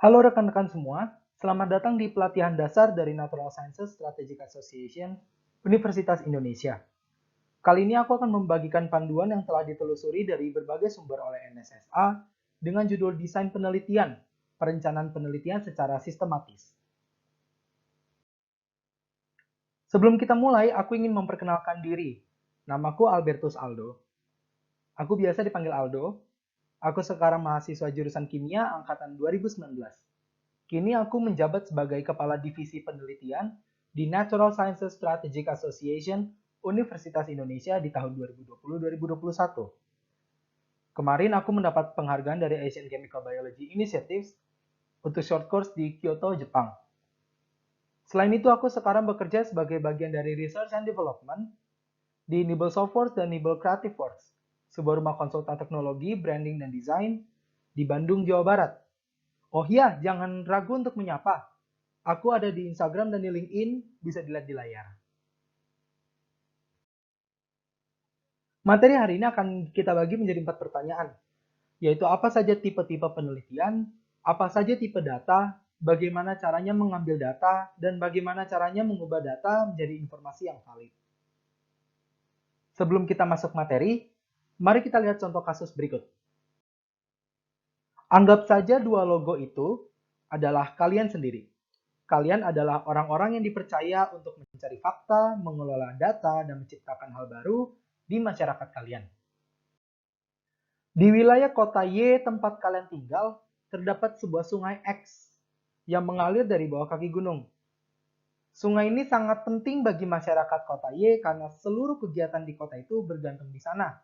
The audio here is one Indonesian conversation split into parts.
Halo rekan-rekan semua, selamat datang di pelatihan dasar dari Natural Sciences Strategic Association, Universitas Indonesia. Kali ini aku akan membagikan panduan yang telah ditelusuri dari berbagai sumber oleh NSSA dengan judul Desain Penelitian, Perencanaan Penelitian secara Sistematis. Sebelum kita mulai, aku ingin memperkenalkan diri. Namaku Albertus Aldo. Aku biasa dipanggil Aldo. Aku sekarang mahasiswa jurusan kimia angkatan 2019. Kini aku menjabat sebagai Kepala Divisi Penelitian di Natural Sciences Strategic Association Universitas Indonesia di tahun 2020-2021. Kemarin aku mendapat penghargaan dari Asian Chemical Biology Initiative untuk short course di Kyoto, Jepang. Selain itu, aku sekarang bekerja sebagai bagian dari Research and Development di Nibble Softworks dan Nibble Creative Works, sebuah rumah konsultan teknologi, branding, dan desain di Bandung, Jawa Barat. Oh iya, jangan ragu untuk menyapa. Aku ada di Instagram dan di LinkedIn, bisa dilihat di layar. Materi hari ini akan kita bagi menjadi 4 pertanyaan, yaitu apa saja tipe-tipe penelitian, apa saja tipe data, bagaimana caranya mengambil data, dan bagaimana caranya mengubah data menjadi informasi yang valid. Sebelum kita masuk materi, mari kita lihat contoh kasus berikut. Anggap saja dua logo itu adalah kalian sendiri. Kalian adalah orang-orang yang dipercaya untuk mencari fakta, mengelola data, dan menciptakan hal baru di masyarakat kalian. Di wilayah kota Y tempat kalian tinggal, terdapat sebuah sungai X yang mengalir dari bawah kaki gunung. Sungai ini sangat penting bagi masyarakat kota Y karena seluruh kegiatan di kota itu bergantung di sana.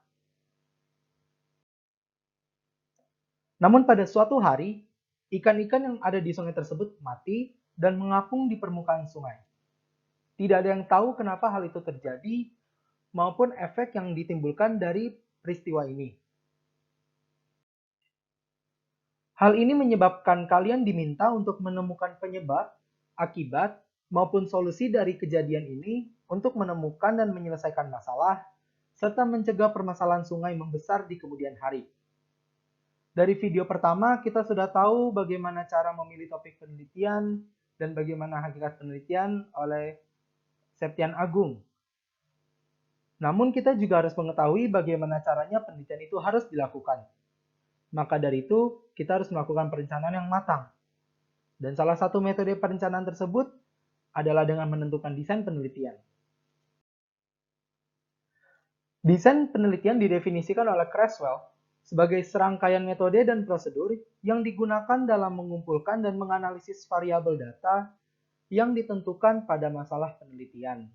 Namun pada suatu hari, ikan-ikan yang ada di sungai tersebut mati dan mengapung di permukaan sungai. Tidak ada yang tahu kenapa hal itu terjadi maupun efek yang ditimbulkan dari peristiwa ini. Hal ini menyebabkan kalian diminta untuk menemukan penyebab, akibat, maupun solusi dari kejadian ini untuk menemukan dan menyelesaikan masalah, serta mencegah permasalahan sungai membesar di kemudian hari. Dari video pertama, kita sudah tahu bagaimana cara memilih topik penelitian dan bagaimana hakikat penelitian oleh Septian Agung. Namun kita juga harus mengetahui bagaimana caranya penelitian itu harus dilakukan. Maka dari itu, kita harus melakukan perencanaan yang matang. Dan salah satu metode perencanaan tersebut adalah dengan menentukan desain penelitian. Desain penelitian didefinisikan oleh Creswell sebagai serangkaian metode dan prosedur yang digunakan dalam mengumpulkan dan menganalisis variabel data yang ditentukan pada masalah penelitian.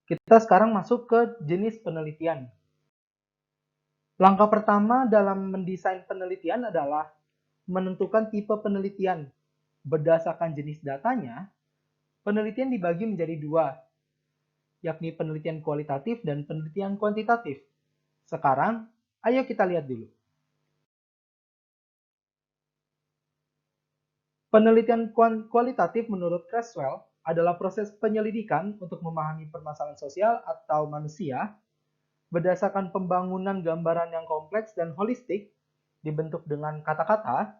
Kita sekarang masuk ke jenis penelitian. Langkah pertama dalam mendesain penelitian adalah menentukan tipe penelitian. Berdasarkan jenis datanya, penelitian dibagi menjadi dua, yakni penelitian kualitatif dan penelitian kuantitatif. Sekarang, ayo kita lihat dulu. Penelitian kualitatif menurut Creswell adalah proses penyelidikan untuk memahami permasalahan sosial atau manusia berdasarkan pembangunan gambaran yang kompleks dan holistik, dibentuk dengan kata-kata,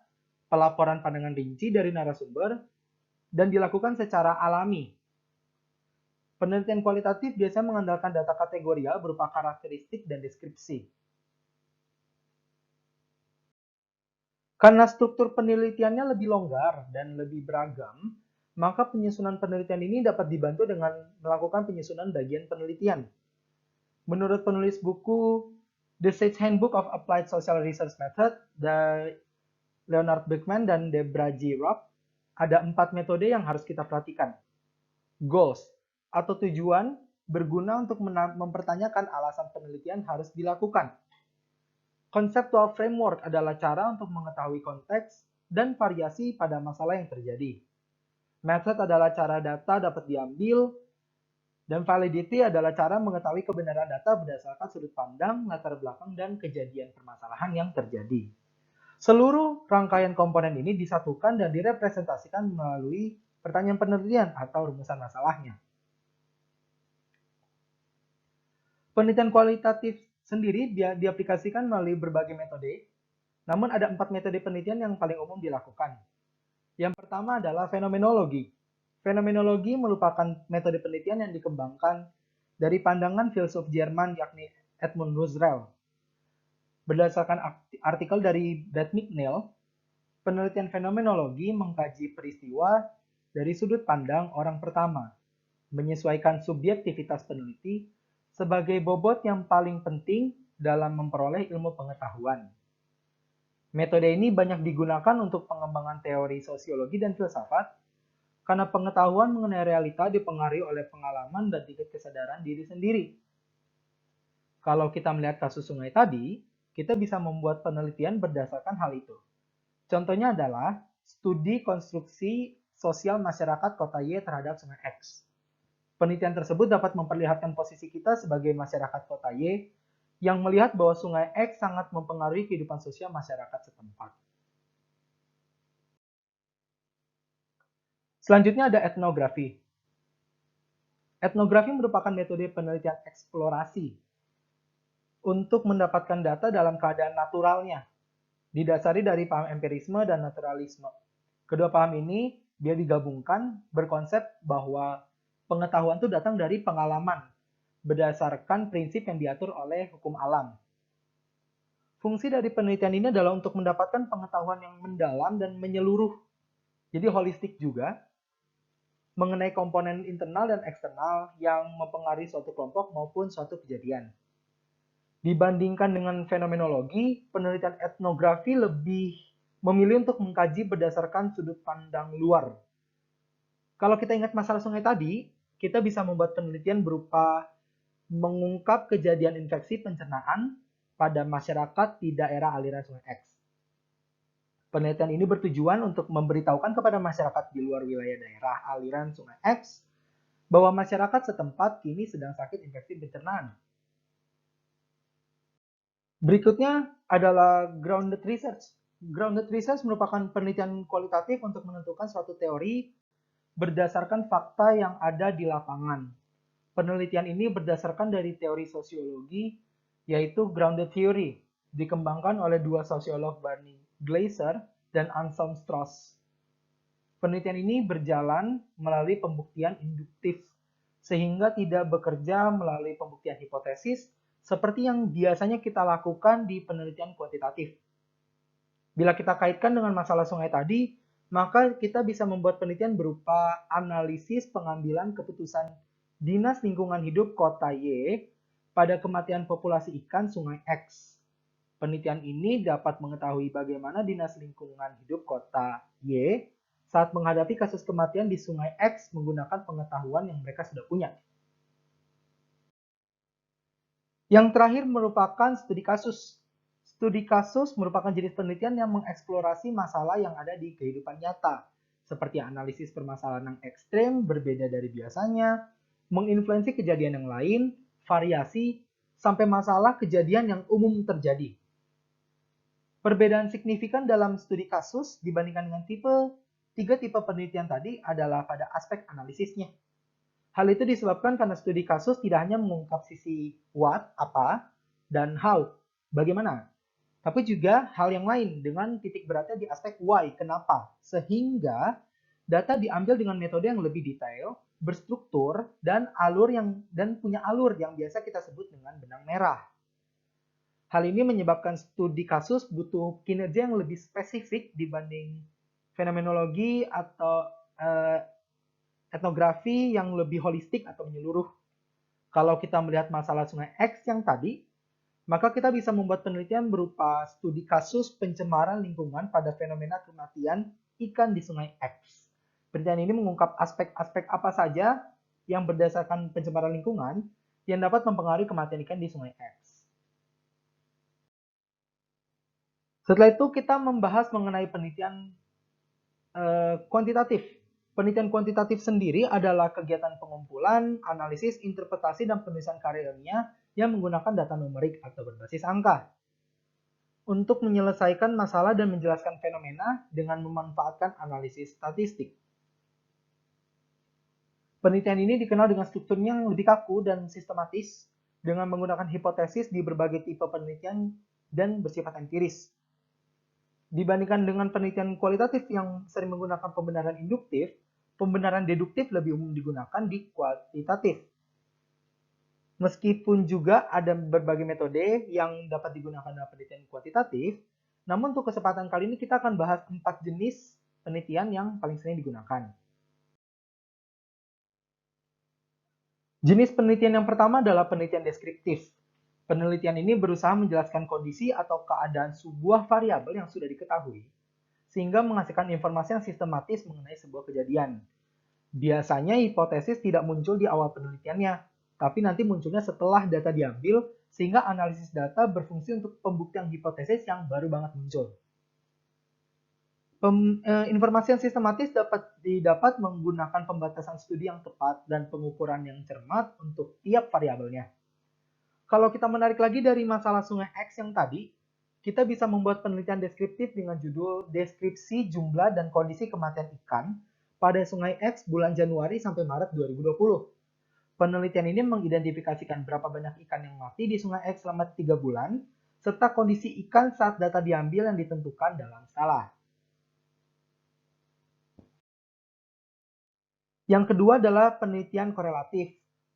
pelaporan pandangan rinci dari narasumber, dan dilakukan secara alami. Penelitian kualitatif biasanya mengandalkan data kategorial berupa karakteristik dan deskripsi. Karena struktur penelitiannya lebih longgar dan lebih beragam, maka penyusunan penelitian ini dapat dibantu dengan melakukan penyusunan bagian penelitian. Menurut penulis buku The Sage Handbook of Applied Social Research Method dari Leonard Beckman dan Debra J. Robb, ada 4 metode yang harus kita perhatikan. Goals, atau tujuan, berguna untuk mempertanyakan alasan penelitian harus dilakukan. Conceptual framework adalah cara untuk mengetahui konteks dan variasi pada masalah yang terjadi. Method adalah cara data dapat diambil, dan validity adalah cara mengetahui kebenaran data berdasarkan sudut pandang, latar belakang, dan kejadian permasalahan yang terjadi. Seluruh rangkaian komponen ini disatukan dan direpresentasikan melalui pertanyaan penelitian atau rumusan masalahnya. Penelitian kualitatif sendiri diaplikasikan melalui berbagai metode, Namun ada 4 metode penelitian yang paling umum dilakukan. Yang pertama adalah fenomenologi. Fenomenologi merupakan metode penelitian yang dikembangkan dari pandangan filsuf Jerman yakni Edmund Husserl. Berdasarkan artikel dari Brad McNeil, penelitian fenomenologi mengkaji peristiwa dari sudut pandang orang pertama, menyesuaikan subjektivitas peneliti sebagai bobot yang paling penting dalam memperoleh ilmu pengetahuan. Metode ini banyak digunakan untuk pengembangan teori sosiologi dan filsafat karena pengetahuan mengenai realita dipengaruhi oleh pengalaman dan tingkat kesadaran diri sendiri. Kalau kita melihat kasus sungai tadi, kita bisa membuat penelitian berdasarkan hal itu. Contohnya adalah studi konstruksi sosial masyarakat kota Y terhadap sungai X. Penelitian tersebut dapat memperlihatkan posisi kita sebagai masyarakat kota Y yang melihat bahwa sungai X sangat mempengaruhi kehidupan sosial masyarakat setempat. Selanjutnya ada etnografi. Etnografi merupakan metode penelitian eksplorasi untuk mendapatkan data dalam keadaan naturalnya, didasari dari paham empirisme dan naturalisme. Kedua paham ini dia digabungkan berkonsep bahwa pengetahuan itu datang dari pengalaman, berdasarkan prinsip yang diatur oleh hukum alam. Fungsi dari penelitian ini adalah untuk mendapatkan pengetahuan yang mendalam dan menyeluruh, jadi holistik juga, mengenai komponen internal dan eksternal yang mempengaruhi suatu kelompok maupun suatu kejadian. Dibandingkan dengan fenomenologi, penelitian etnografi lebih memilih untuk mengkaji berdasarkan sudut pandang luar. Kalau kita ingat masalah sungai tadi, kita bisa membuat penelitian berupa mengungkap kejadian infeksi pencernaan pada masyarakat di daerah aliran sungai X. Penelitian ini bertujuan untuk memberitahukan kepada masyarakat di luar wilayah daerah aliran sungai X bahwa masyarakat setempat kini sedang sakit infeksi pencernaan. Berikutnya adalah grounded research. Grounded research merupakan penelitian kualitatif untuk menentukan suatu teori berdasarkan fakta yang ada di lapangan. Penelitian ini berdasarkan dari teori sosiologi, yaitu grounded theory, dikembangkan oleh dua sosiolog Barney Glaser dan Anselm Strauss. Penelitian ini berjalan melalui pembuktian induktif, sehingga tidak bekerja melalui pembuktian hipotesis, seperti yang biasanya kita lakukan di penelitian kuantitatif. Bila kita kaitkan dengan masalah sungai tadi, maka kita bisa membuat penelitian berupa analisis pengambilan keputusan Dinas Lingkungan Hidup Kota Y pada kematian populasi ikan Sungai X. Penelitian ini dapat mengetahui bagaimana Dinas Lingkungan Hidup Kota Y saat menghadapi kasus kematian di Sungai X menggunakan pengetahuan yang mereka sudah punya. Yang terakhir merupakan studi kasus. Studi kasus merupakan jenis penelitian yang mengeksplorasi masalah yang ada di kehidupan nyata, seperti analisis permasalahan yang ekstrem, berbeda dari biasanya, menginfluensi kejadian yang lain, variasi, sampai masalah kejadian yang umum terjadi. Perbedaan signifikan dalam studi kasus dibandingkan dengan tiga tipe penelitian tadi adalah pada aspek analisisnya. Hal itu disebabkan karena studi kasus tidak hanya mengungkap sisi what, apa, dan how, bagaimana, tapi juga hal yang lain dengan titik beratnya di aspek why, kenapa, sehingga data diambil dengan metode yang lebih detail, berstruktur, dan punya alur yang biasa kita sebut dengan benang merah. Hal ini menyebabkan studi kasus butuh kinerja yang lebih spesifik dibanding fenomenologi atau etnografi yang lebih holistik atau menyeluruh. Kalau kita melihat masalah sungai X yang tadi, maka kita bisa membuat penelitian berupa studi kasus pencemaran lingkungan pada fenomena kematian ikan di sungai X. Penelitian ini mengungkap aspek-aspek apa saja yang berdasarkan pencemaran lingkungan yang dapat mempengaruhi kematian ikan di sungai X. Setelah itu kita membahas mengenai penelitian kuantitatif. Penelitian kuantitatif sendiri adalah kegiatan pengumpulan, analisis, interpretasi, dan penulisan karya ilmiah yang menggunakan data numerik atau berbasis angka untuk menyelesaikan masalah dan menjelaskan fenomena dengan memanfaatkan analisis statistik. Penelitian ini dikenal dengan strukturnya yang lebih kaku dan sistematis dengan menggunakan hipotesis di berbagai tipe penelitian dan bersifat empiris. Dibandingkan dengan penelitian kualitatif yang sering menggunakan pembenaran induktif, pembenaran deduktif lebih umum digunakan di kuantitatif. Meskipun juga ada berbagai metode yang dapat digunakan dalam penelitian kuantitatif, namun untuk kesempatan kali ini kita akan bahas 4 jenis penelitian yang paling sering digunakan. Jenis penelitian yang pertama adalah penelitian deskriptif. Penelitian ini berusaha menjelaskan kondisi atau keadaan sebuah variabel yang sudah diketahui, sehingga menghasilkan informasi yang sistematis mengenai sebuah kejadian. Biasanya hipotesis tidak muncul di awal penelitiannya, tapi nanti munculnya setelah data diambil, sehingga analisis data berfungsi untuk pembuktian hipotesis yang baru banget muncul. Informasi yang sistematis dapat didapat menggunakan pembatasan studi yang tepat dan pengukuran yang cermat untuk tiap variabelnya. Kalau kita menarik lagi dari masalah sungai X yang tadi, kita bisa membuat penelitian deskriptif dengan judul Deskripsi Jumlah dan Kondisi Kematian Ikan pada Sungai X bulan Januari sampai Maret 2020. Penelitian ini mengidentifikasikan berapa banyak ikan yang mati di Sungai X selama 3 bulan, serta kondisi ikan saat data diambil yang ditentukan dalam skala. Yang kedua adalah penelitian korelatif.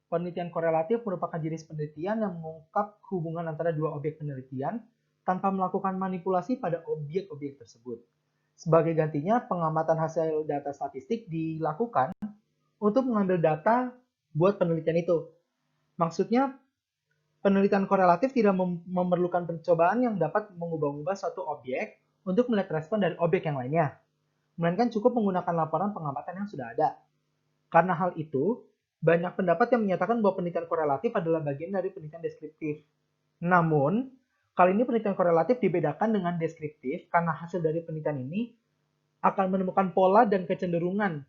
Penelitian korelatif merupakan jenis penelitian yang mengungkap hubungan antara dua objek penelitian tanpa melakukan manipulasi pada objek-objek tersebut. Sebagai gantinya, pengamatan hasil data statistik dilakukan untuk mengambil data buat penelitian itu. Maksudnya, penelitian korelatif tidak memerlukan percobaan yang dapat mengubah-ubah suatu objek untuk melihat respon dari objek yang lainnya, melainkan cukup menggunakan laporan pengamatan yang sudah ada. Karena hal itu, banyak pendapat yang menyatakan bahwa penelitian korelatif adalah bagian dari penelitian deskriptif. Namun, kali ini penelitian korelatif dibedakan dengan deskriptif karena hasil dari penelitian ini akan menemukan pola dan kecenderungan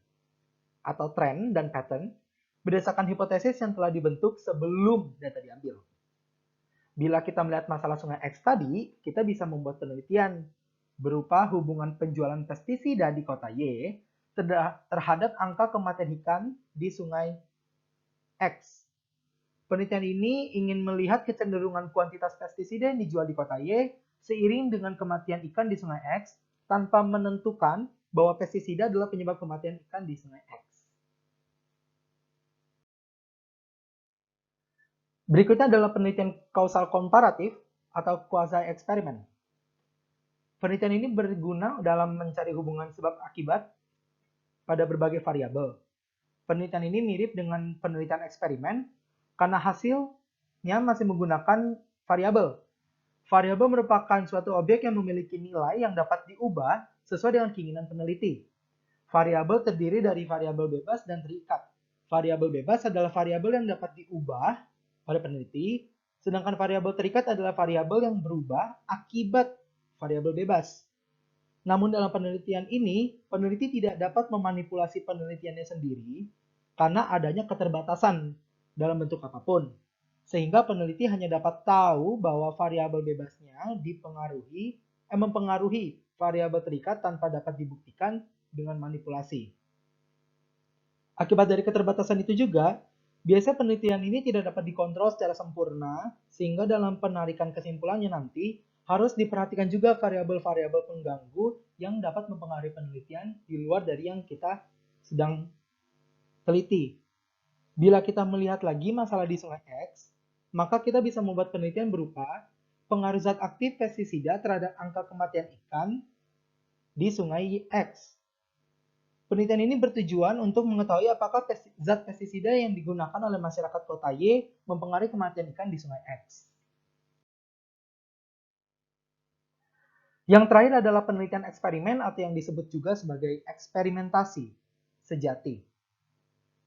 atau tren dan pattern berdasarkan hipotesis yang telah dibentuk sebelum data diambil. Bila kita melihat masalah sungai X tadi, kita bisa membuat penelitian berupa hubungan penjualan pestisida di kota Y terhadap angka kematian ikan di sungai X. Penelitian ini ingin melihat kecenderungan kuantitas pestisida yang dijual di kota Y seiring dengan kematian ikan di sungai X tanpa menentukan bahwa pestisida adalah penyebab kematian ikan di sungai X. Berikutnya adalah penelitian kausal komparatif atau quasi-eksperimen. Penelitian ini berguna dalam mencari hubungan sebab akibat pada berbagai variabel. Penelitian ini mirip dengan penelitian eksperimen karena hasilnya masih menggunakan variabel. Variabel merupakan suatu objek yang memiliki nilai yang dapat diubah sesuai dengan keinginan peneliti. Variabel terdiri dari variabel bebas dan terikat. Variabel bebas adalah variabel yang dapat diubah oleh peneliti, sedangkan variabel terikat adalah variabel yang berubah akibat variabel bebas. Namun dalam penelitian ini, peneliti tidak dapat memanipulasi penelitiannya sendiri karena adanya keterbatasan dalam bentuk apapun. Sehingga peneliti hanya dapat tahu bahwa variabel bebasnya mempengaruhi variabel terikat tanpa dapat dibuktikan dengan manipulasi. Akibat dari keterbatasan itu juga, biasanya penelitian ini tidak dapat dikontrol secara sempurna, sehingga dalam penarikan kesimpulannya nanti, harus diperhatikan juga variabel-variabel pengganggu yang dapat mempengaruhi penelitian di luar dari yang kita sedang teliti. Bila kita melihat lagi masalah di sungai X, maka kita bisa membuat penelitian berupa pengaruh zat aktif pestisida terhadap angka kematian ikan di sungai X. Penelitian ini bertujuan untuk mengetahui apakah zat pestisida yang digunakan oleh masyarakat kota Y mempengaruhi kematian ikan di sungai X. Yang terakhir adalah penelitian eksperimen atau yang disebut juga sebagai eksperimentasi sejati.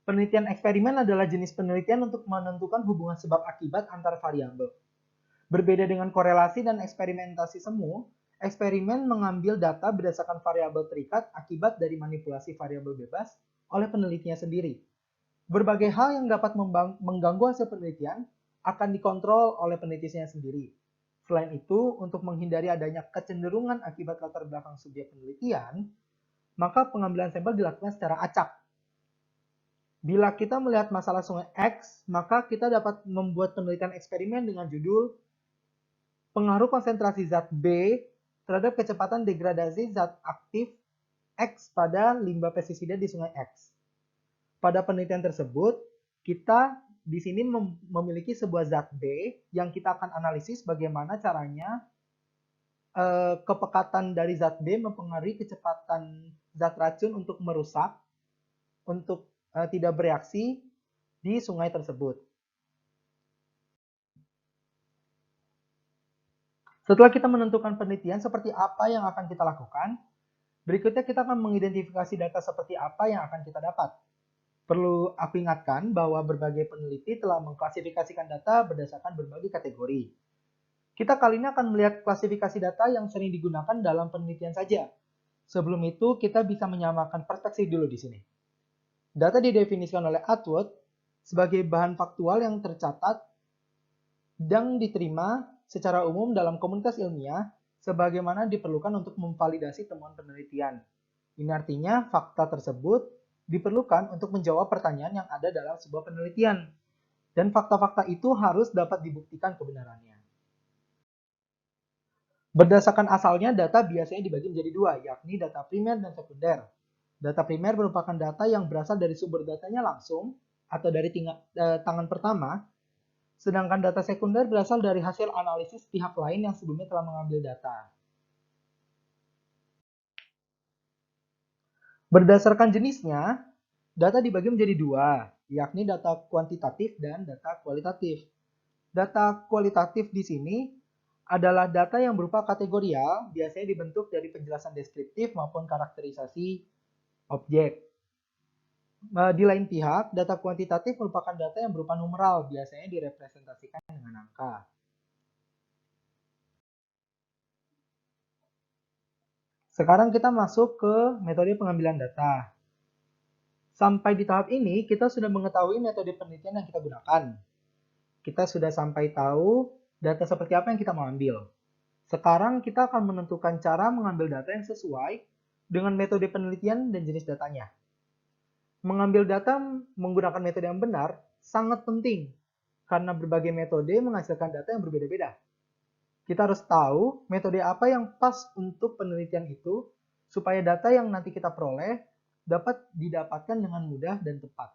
Penelitian eksperimen adalah jenis penelitian untuk menentukan hubungan sebab akibat antar variabel. Berbeda dengan korelasi dan eksperimentasi semu, eksperimen mengambil data berdasarkan variabel terikat akibat dari manipulasi variabel bebas oleh penelitinya sendiri. Berbagai hal yang dapat mengganggu hasil penelitian akan dikontrol oleh penelitinya sendiri. Selain itu, untuk menghindari adanya kecenderungan akibat latar belakang subjek penelitian, maka pengambilan sampel dilakukan secara acak. Bila kita melihat masalah sungai X, maka kita dapat membuat penelitian eksperimen dengan judul pengaruh konsentrasi zat B terhadap kecepatan degradasi zat aktif X pada limbah pestisida di sungai X. Pada penelitian tersebut, kita di sini memiliki sebuah zat B yang kita akan analisis bagaimana caranya kepekatan dari zat B mempengaruhi kecepatan zat racun untuk merusak, untuk tidak bereaksi di sungai tersebut. Setelah kita menentukan penelitian seperti apa yang akan kita lakukan, berikutnya kita akan mengidentifikasi data seperti apa yang akan kita dapat. Perlu aku ingatkan bahwa berbagai peneliti telah mengklasifikasikan data berdasarkan berbagai kategori. Kita kali ini akan melihat klasifikasi data yang sering digunakan dalam penelitian saja. Sebelum itu, kita bisa menyamakan perspektif dulu di sini. Data didefinisikan oleh Atwood sebagai bahan faktual yang tercatat dan diterima secara umum dalam komunitas ilmiah sebagaimana diperlukan untuk memvalidasi temuan penelitian. Ini artinya fakta tersebut diperlukan untuk menjawab pertanyaan yang ada dalam sebuah penelitian. Dan fakta-fakta itu harus dapat dibuktikan kebenarannya. Berdasarkan asalnya, data biasanya dibagi menjadi dua, yakni data primer dan sekunder. Data primer merupakan data yang berasal dari sumber datanya langsung atau dari tangan pertama, sedangkan data sekunder berasal dari hasil analisis pihak lain yang sebelumnya telah mengambil data. Berdasarkan jenisnya, data dibagi menjadi dua, yakni data kuantitatif dan data kualitatif. Data kualitatif di sini adalah data yang berupa kategorial, biasanya dibentuk dari penjelasan deskriptif maupun karakterisasi objek. Di lain pihak, data kuantitatif merupakan data yang berupa numeral, biasanya direpresentasikan dengan angka. Sekarang kita masuk ke metode pengambilan data. Sampai di tahap ini, kita sudah mengetahui metode penelitian yang kita gunakan. Kita sudah sampai tahu data seperti apa yang kita mau ambil. Sekarang kita akan menentukan cara mengambil data yang sesuai dengan metode penelitian dan jenis datanya. Mengambil data menggunakan metode yang benar sangat penting karena berbagai metode menghasilkan data yang berbeda-beda. Kita harus tahu metode apa yang pas untuk penelitian itu supaya data yang nanti kita peroleh dapat didapatkan dengan mudah dan tepat.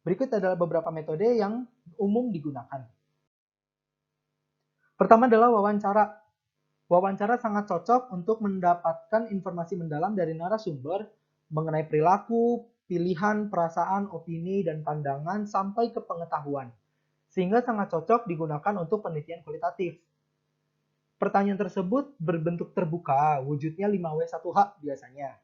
Berikut adalah beberapa metode yang umum digunakan. Pertama adalah wawancara. Wawancara sangat cocok untuk mendapatkan informasi mendalam dari narasumber mengenai perilaku, pilihan, perasaan, opini, dan pandangan sampai ke pengetahuan. Sehingga sangat cocok digunakan untuk penelitian kualitatif. Pertanyaan tersebut berbentuk terbuka, wujudnya 5W1H biasanya.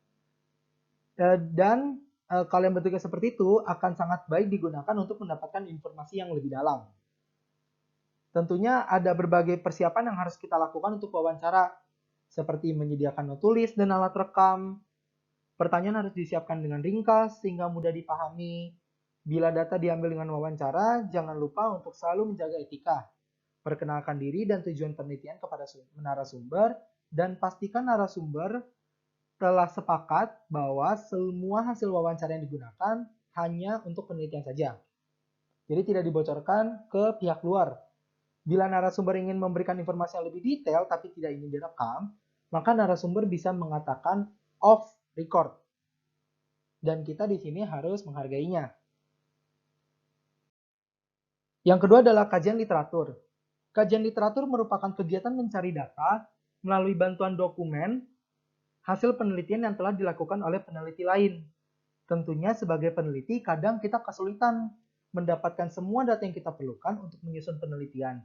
Dan kalau yang bentuknya seperti itu akan sangat baik digunakan untuk mendapatkan informasi yang lebih dalam. Tentunya ada berbagai persiapan yang harus kita lakukan untuk wawancara, seperti menyediakan not tulis dan alat rekam. Pertanyaan harus disiapkan dengan ringkas sehingga mudah dipahami. Bila data diambil dengan wawancara, jangan lupa untuk selalu menjaga etika. Perkenalkan diri dan tujuan penelitian kepada narasumber, dan pastikan narasumber telah sepakat bahwa semua hasil wawancara yang digunakan hanya untuk penelitian saja. Jadi tidak dibocorkan ke pihak luar. Bila narasumber ingin memberikan informasi yang lebih detail tapi tidak ingin direkam, maka narasumber bisa mengatakan off record. Dan kita di sini harus menghargainya. Yang kedua adalah kajian literatur. Kajian literatur merupakan kegiatan mencari data melalui bantuan dokumen hasil penelitian yang telah dilakukan oleh peneliti lain. Tentunya sebagai peneliti kadang kita kesulitan mendapatkan semua data yang kita perlukan untuk menyusun penelitian.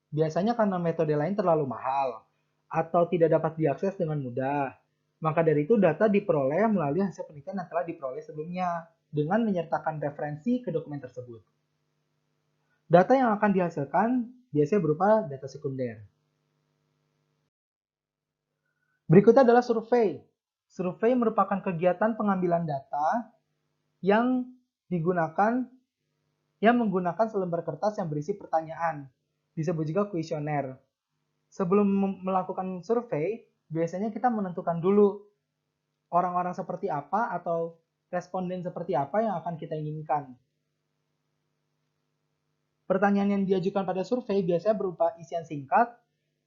Biasanya karena metode lain terlalu mahal atau tidak dapat diakses dengan mudah. Maka dari itu data diperoleh melalui hasil penelitian yang telah diperoleh sebelumnya dengan menyertakan referensi ke dokumen tersebut. Data yang akan dihasilkan biasanya berupa data sekunder. Berikutnya adalah survei. Survei merupakan kegiatan pengambilan data yang menggunakan selembar kertas yang berisi pertanyaan. Disebut juga kuesioner. Sebelum melakukan survei, biasanya kita menentukan dulu orang-orang seperti apa atau responden seperti apa yang akan kita inginkan. Pertanyaan yang diajukan pada survei biasanya berupa isian singkat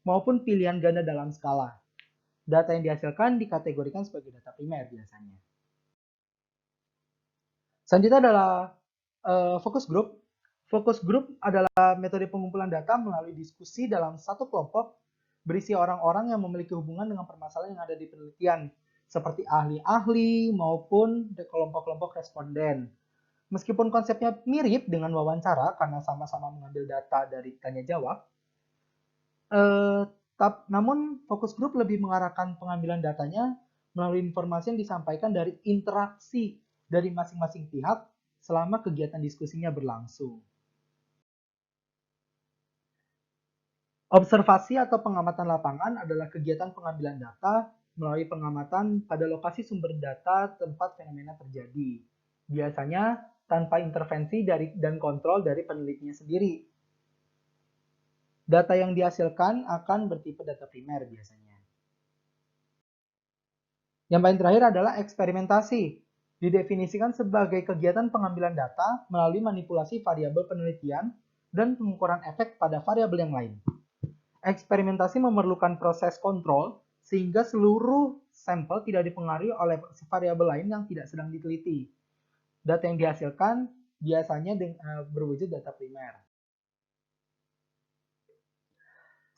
maupun pilihan ganda dalam skala. Data yang dihasilkan dikategorikan sebagai data primer biasanya. Selanjutnya adalah focus group. Focus group adalah metode pengumpulan data melalui diskusi dalam satu kelompok berisi orang-orang yang memiliki hubungan dengan permasalahan yang ada di penelitian, seperti ahli-ahli maupun kelompok-kelompok responden. Meskipun konsepnya mirip dengan wawancara karena sama-sama mengambil data dari tanya jawab, namun fokus group lebih mengarahkan pengambilan datanya melalui informasi yang disampaikan dari interaksi dari masing-masing pihak selama kegiatan diskusinya berlangsung. Observasi atau pengamatan lapangan adalah kegiatan pengambilan data melalui pengamatan pada lokasi sumber data tempat fenomena terjadi. Biasanya tanpa intervensi dan kontrol dari penelitinya sendiri. Data yang dihasilkan akan bertipe data primer biasanya. Yang paling terakhir adalah eksperimentasi. Didefinisikan sebagai kegiatan pengambilan data melalui manipulasi variabel penelitian dan pengukuran efek pada variabel yang lain. Eksperimentasi memerlukan proses kontrol sehingga seluruh sampel tidak dipengaruhi oleh variabel lain yang tidak sedang diteliti. Data yang dihasilkan biasanya berwujud data primer.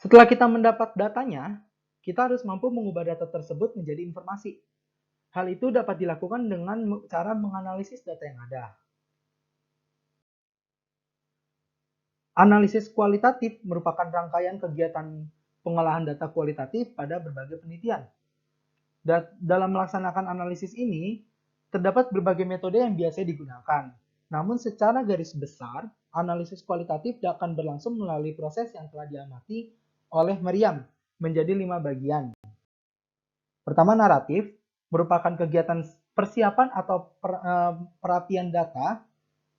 Setelah kita mendapat datanya, kita harus mampu mengubah data tersebut menjadi informasi. Hal itu dapat dilakukan dengan cara menganalisis data yang ada. Analisis kualitatif merupakan rangkaian kegiatan pengolahan data kualitatif pada berbagai penelitian. Dalam melaksanakan analisis ini, terdapat berbagai metode yang biasa digunakan. Namun secara garis besar, analisis kualitatif akan berlangsung melalui proses yang telah diamati oleh Merriam menjadi 5 bagian. Pertama, naratif merupakan kegiatan persiapan atau perapian data,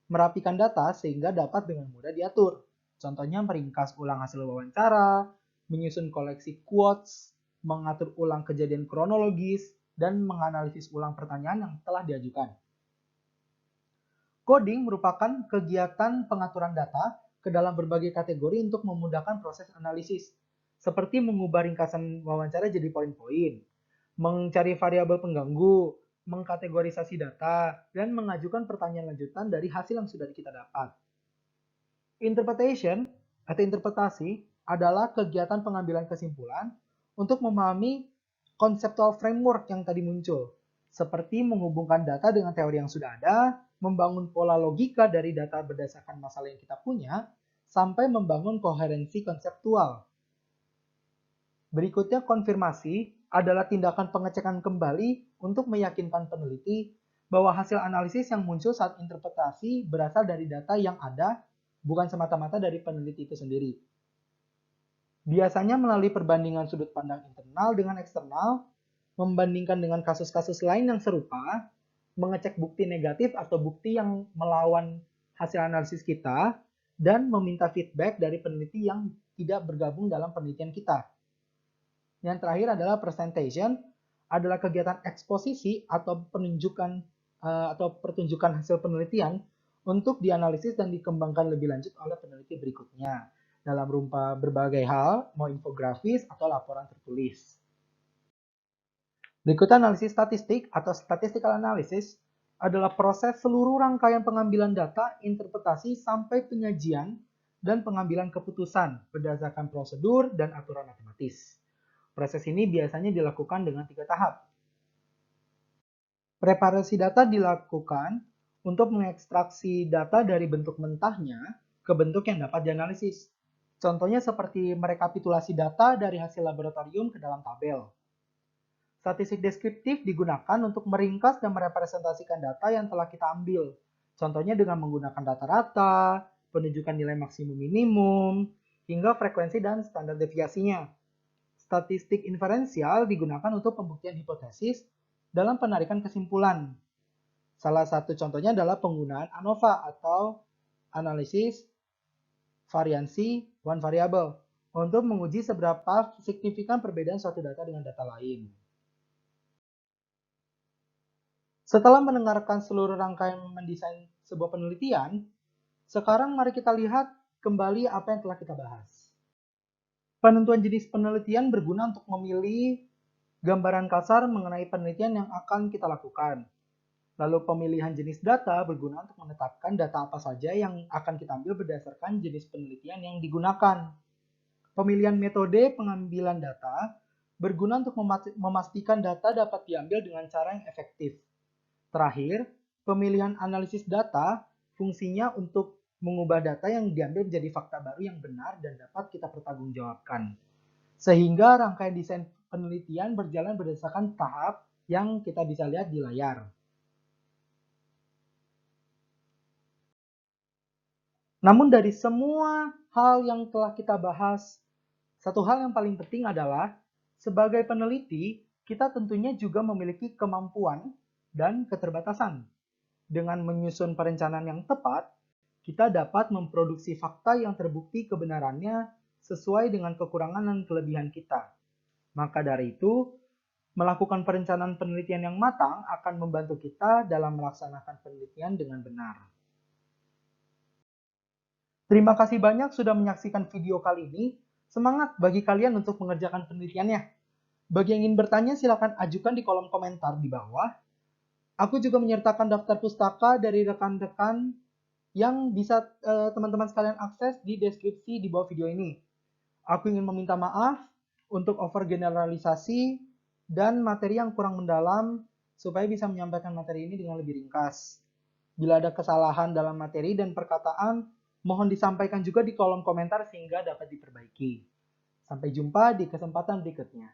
merapikan data sehingga dapat dengan mudah diatur. Contohnya meringkas ulang hasil wawancara, menyusun koleksi quotes, mengatur ulang kejadian kronologis, dan menganalisis ulang pertanyaan yang telah diajukan. Coding merupakan kegiatan pengaturan data ke dalam berbagai kategori untuk memudahkan proses analisis, seperti mengubah ringkasan wawancara jadi poin-poin, mencari variabel pengganggu, mengkategorisasi data, dan mengajukan pertanyaan lanjutan dari hasil yang sudah kita dapat. Interpretation atau interpretasi adalah kegiatan pengambilan kesimpulan untuk memahami conceptual framework yang tadi muncul, seperti menghubungkan data dengan teori yang sudah ada, membangun pola logika dari data berdasarkan masalah yang kita punya, sampai membangun koherensi konseptual. Berikutnya, konfirmasi adalah tindakan pengecekan kembali untuk meyakinkan peneliti bahwa hasil analisis yang muncul saat interpretasi berasal dari data yang ada, bukan semata-mata dari peneliti itu sendiri. Biasanya melalui perbandingan sudut pandang internal dengan eksternal, membandingkan dengan kasus-kasus lain yang serupa, mengecek bukti negatif atau bukti yang melawan hasil analisis kita, dan meminta feedback dari peneliti yang tidak bergabung dalam penelitian kita. Yang terakhir adalah presentation, adalah kegiatan eksposisi atau penunjukan atau pertunjukan hasil penelitian untuk dianalisis dan dikembangkan lebih lanjut oleh peneliti berikutnya dalam rupa berbagai hal, mau infografis atau laporan tertulis. Berikutnya analisis statistik atau statistical analysis adalah proses seluruh rangkaian pengambilan data, interpretasi, sampai penyajian dan pengambilan keputusan berdasarkan prosedur dan aturan matematis. Proses ini biasanya dilakukan dengan 3 tahap. Preparasi data dilakukan untuk mengekstraksi data dari bentuk mentahnya ke bentuk yang dapat dianalisis. Contohnya seperti merekapitulasi data dari hasil laboratorium ke dalam tabel. Statistik deskriptif digunakan untuk meringkas dan merepresentasikan data yang telah kita ambil. Contohnya dengan menggunakan data rata, penunjukan nilai maksimum minimum, hingga frekuensi dan standar deviasinya. Statistik inferensial digunakan untuk pembuktian hipotesis dalam penarikan kesimpulan. Salah satu contohnya adalah penggunaan ANOVA atau analisis variansi one variable untuk menguji seberapa signifikan perbedaan suatu data dengan data lain. Setelah mendengarkan seluruh rangkaian mendesain sebuah penelitian, sekarang mari kita lihat kembali apa yang telah kita bahas. Penentuan jenis penelitian berguna untuk memilih Gambaran kasar mengenai penelitian yang akan kita lakukan. Lalu pemilihan jenis data berguna untuk menetapkan data apa saja yang akan kita ambil berdasarkan jenis penelitian yang digunakan. Pemilihan metode pengambilan data berguna untuk memastikan data dapat diambil dengan cara yang efektif. Terakhir, pemilihan analisis data fungsinya untuk mengubah data yang diambil menjadi fakta baru yang benar dan dapat kita pertanggungjawabkan. Sehingga rangkaian desain penelitian berjalan berdasarkan tahap yang kita bisa lihat di layar. Namun dari semua hal yang telah kita bahas, satu hal yang paling penting adalah sebagai peneliti, kita tentunya juga memiliki kemampuan dan keterbatasan. Dengan menyusun perencanaan yang tepat, kita dapat memproduksi fakta yang terbukti kebenarannya sesuai dengan kekurangan dan kelebihan kita. Maka dari itu, melakukan perencanaan penelitian yang matang akan membantu kita dalam melaksanakan penelitian dengan benar. Terima kasih banyak sudah menyaksikan video kali ini. Semangat bagi kalian untuk mengerjakan penelitiannya. Bagi yang ingin bertanya, silakan ajukan di kolom komentar di bawah. Aku juga menyertakan daftar pustaka dari rekan-rekan yang bisa teman-teman sekalian akses di deskripsi di bawah video ini. Aku ingin meminta maaf untuk overgeneralisasi dan materi yang kurang mendalam supaya bisa menyampaikan materi ini dengan lebih ringkas. Bila ada kesalahan dalam materi dan perkataan, mohon disampaikan juga di kolom komentar sehingga dapat diperbaiki. Sampai jumpa di kesempatan berikutnya.